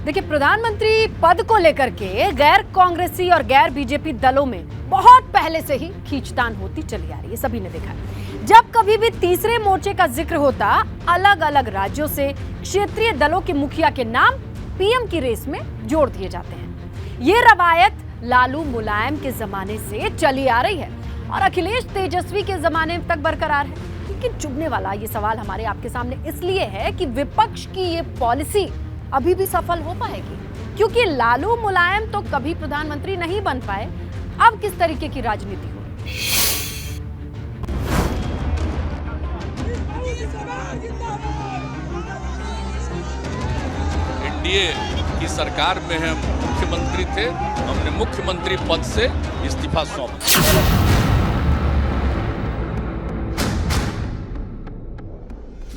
देखिए, प्रधानमंत्री पद को लेकर के गैर कांग्रेसी और गैर बीजेपी दलों में बहुत पहले से ही खींचतान होती चली आ रही है। सभी ने देखा, जब कभी भी तीसरे मोर्चे का जिक्र होता, अलग अलग राज्यों से क्षेत्रीय दलों के मुखिया के नाम पीएम की रेस में जोड़ दिए जाते हैं। ये रवायत लालू मुलायम के जमाने से चली आ रही है और अखिलेश तेजस्वी के जमाने तक बरकरार है। लेकिन चुभने वाला ये सवाल हमारे आपके सामने इसलिए है कि विपक्ष की ये पॉलिसी अभी भी सफल हो पाएगी, क्योंकि लालू मुलायम तो कभी प्रधानमंत्री नहीं बन पाए। अब किस तरीके की राजनीति हो? एनडीए की सरकार में हम मुख्यमंत्री थे, हमने मुख्यमंत्री पद से इस्तीफा सौंपा।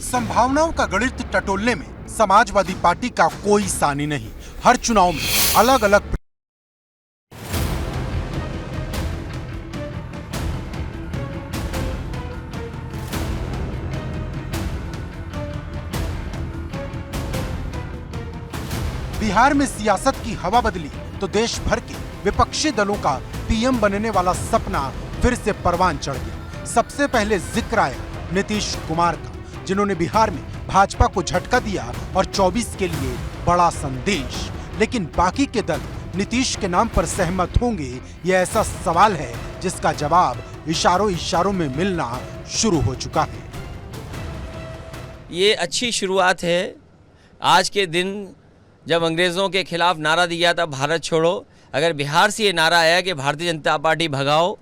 संभावनाओं का गणित टटोलने में समाजवादी पार्टी का कोई सानी नहीं। हर चुनाव में अलग अलग बिहार में सियासत की हवा बदली तो देश भर के विपक्षी दलों का पीएम बनने वाला सपना फिर से परवान चढ़ गया। सबसे पहले जिक्र आया नीतीश कुमार का, जिन्होंने बिहार में भाजपा को झटका दिया और 24 के लिए बड़ा संदेश। लेकिन बाकी के दल नीतीश के नाम पर सहमत होंगे, ये ऐसा सवाल है जिसका जवाब इशारों इशारों में मिलना शुरू हो चुका है। ये अच्छी शुरुआत है। आज के दिन जब अंग्रेज़ों के खिलाफ नारा दिया था भारत छोड़ो, अगर बिहार से ये नारा आया कि भारतीय जनता पार्टी भगाओ,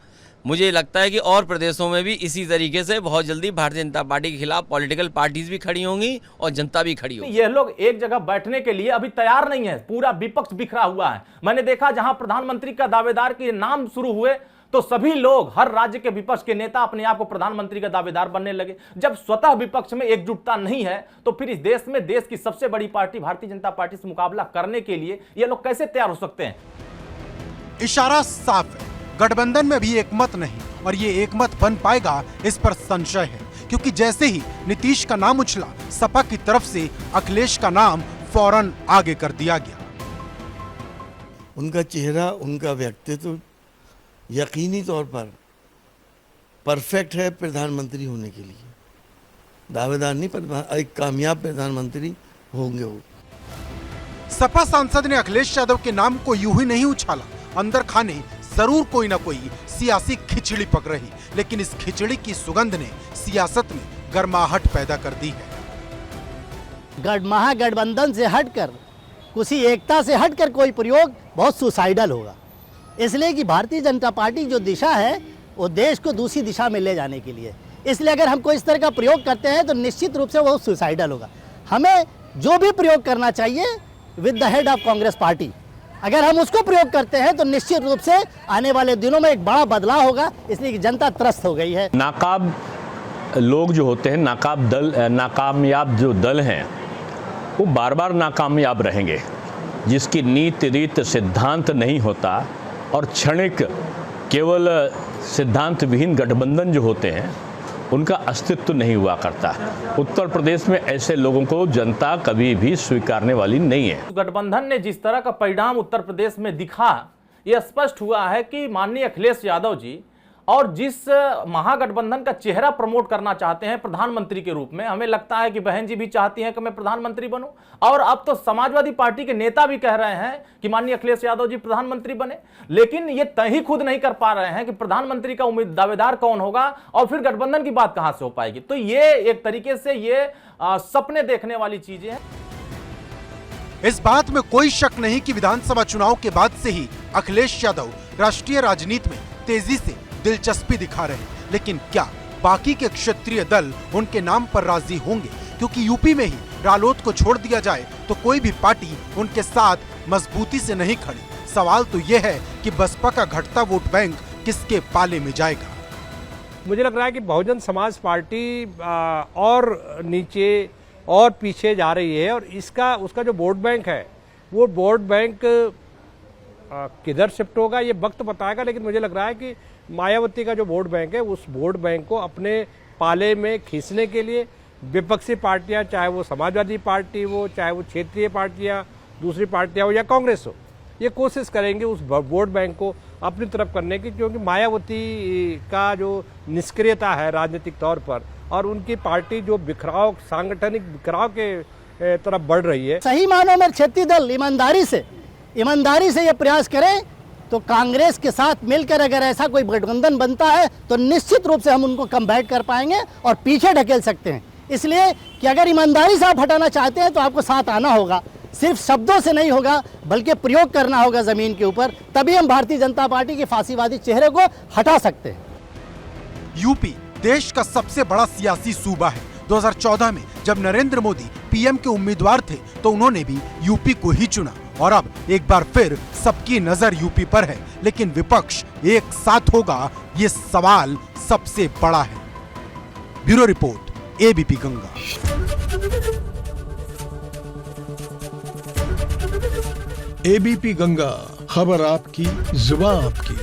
मुझे लगता है कि और प्रदेशों में भी इसी तरीके से बहुत जल्दी भारतीय जनता पार्टी के खिलाफ पॉलिटिकल पार्टीज भी खड़ी होंगी और जनता भी खड़ी होगी। ये लोग एक जगह बैठने के लिए अभी तैयार नहीं है, पूरा विपक्ष बिखरा हुआ है। मैंने देखा जहां प्रधानमंत्री का दावेदार के नाम शुरू हुए तो सभी लोग, हर राज्य के विपक्ष के नेता अपने आप को प्रधानमंत्री का दावेदार बनने लगे। जब स्वतः विपक्ष में एकजुटता नहीं है तो फिर इस देश में देश की सबसे बड़ी पार्टी भारतीय जनता पार्टी से मुकाबला करने के लिए ये लोग कैसे तैयार हो सकते हैं? इशारा साफ है, गठबंधन में भी एक मत नहीं, और ये एक मत बन पाएगा इस पर संशय है, क्योंकि जैसे ही नीतीश का नाम उछला, सपा की तरफ से अखिलेश का नाम फौरन आगे कर दिया गया। उनका चेहरा, उनका व्यक्तित्व यकीनी तौर पर परफेक्ट है प्रधानमंत्री होने के लिए। दावेदार नहीं पर एक कामयाब प्रधानमंत्री होंगे वो। सपा सांसद ने अखिलेश यादव के नाम को यूं ही नहीं उछाला, अंदर खाने जरूर कोई ना कोई सियासी खिचड़ी पक रही, लेकिन इस खिचड़ी की सुगंध ने सियासत में गर्माहट पैदा कर दी है। महागठबंधन से हटकर, किसी एकता से हटकर कोई प्रयोग बहुत सुसाइडल होगा, इसलिए कि भारतीय जनता पार्टी जो दिशा है वो देश को दूसरी दिशा में ले जाने के लिए। इसलिए अगर हम कोई इस तरह का प्रयोग करते हैं तो निश्चित रूप से वो सुसाइडल होगा। हमें जो भी प्रयोग करना चाहिए with the head of Congress party, अगर हम उसको प्रयोग करते हैं तो निश्चित रूप से आने वाले दिनों में एक बड़ा बदलाव होगा, इसलिए कि जनता त्रस्त हो गई है। नाकाब लोग जो होते हैं, नाकामयाब जो दल हैं, वो बार बार नाकामयाब रहेंगे। जिसकी नीति रीत सिद्धांत नहीं होता और क्षणिक केवल सिद्धांत विहीन गठबंधन जो होते हैं, उनका अस्तित्व नहीं हुआ करता। उत्तर प्रदेश में ऐसे लोगों को जनता कभी भी स्वीकारने वाली नहीं है। गठबंधन ने जिस तरह का परिणाम उत्तर प्रदेश में दिखा, यह स्पष्ट हुआ है कि माननीय अखिलेश यादव जी और जिस महागठबंधन का चेहरा प्रमोट करना चाहते हैं प्रधानमंत्री के रूप में, हमें लगता है कि बहन जी भी चाहती हैं कि मैं प्रधानमंत्री बनूं, और अब तो समाजवादी पार्टी के नेता भी कह रहे हैं कि माननीय अखिलेश यादव जी प्रधानमंत्री बने। लेकिन ये तय ही खुद नहीं कर पा रहे हैं कि प्रधानमंत्री का दावेदार कौन होगा और फिर गठबंधन की बात कहां से हो पाएगी। तो ये एक तरीके से ये सपने देखने वाली चीजें हैं। इस बात में कोई शक नहीं कि विधानसभा चुनाव के बाद से ही अखिलेश यादव राष्ट्रीय राजनीति में तेजी से दिलचस्पी दिखा रहे हैं। लेकिन क्या बाकी के क्षेत्रीय दल उनके नाम पर राजी होंगे? क्योंकि यूपी में ही रालोद को छोड़ दिया जाए तो कोई भी पार्टी उनके साथ मजबूती से नहीं खड़ी। सवाल तो यह है कि बसपा का घटता वोट बैंक किसके पाले में जाएगा। मुझे लग रहा है कि बहुजन समाज पार्टी और नीचे और पीछे जा रही है, और उसका जो वोट बैंक है वो वोट बैंक किधर शिफ्ट होगा ये वक्त बताएगा। लेकिन मुझे लग रहा है कि मायावती का जो वोट बैंक है, उस वोट बैंक को अपने पाले में खींचने के लिए विपक्षी पार्टियां, चाहे वो समाजवादी पार्टी हो, चाहे वो क्षेत्रीय पार्टियां दूसरी पार्टियां हो या कांग्रेस हो, ये कोशिश करेंगे उस वोट बैंक को अपनी तरफ करने की, क्योंकि मायावती का जो निष्क्रियता है राजनीतिक तौर पर और उनकी पार्टी जो बिखराव, सांगठनिक बिखराव के तरफ बढ़ रही है। सही मानों में क्षेत्रीय दल ईमानदारी से ये प्रयास करें तो कांग्रेस के साथ मिलकर अगर ऐसा कोई गठबंधन बनता है तो निश्चित रूप से हम उनको कम्बैट कर पाएंगे और पीछे ढकेल सकते हैं। इसलिए कि अगर ईमानदारी से आप हटाना चाहते हैं तो आपको साथ आना होगा, सिर्फ शब्दों से नहीं होगा बल्कि प्रयोग करना होगा जमीन के ऊपर, तभी हम भारतीय जनता पार्टी के फांसीवादी चेहरे को हटा सकते हैं। यूपी देश का सबसे बड़ा सियासी सूबा है। 2014 में जब नरेंद्र मोदी पीएम के उम्मीदवार थे तो उन्होंने भी यूपी को ही चुना और अब एक बार फिर सबकी नजर यूपी पर है, लेकिन विपक्ष एक साथ होगा, ये सवाल सबसे बड़ा है। Bureau report, ABP Ganga. ABP Ganga, खबर आपकी, जुबान आपकी।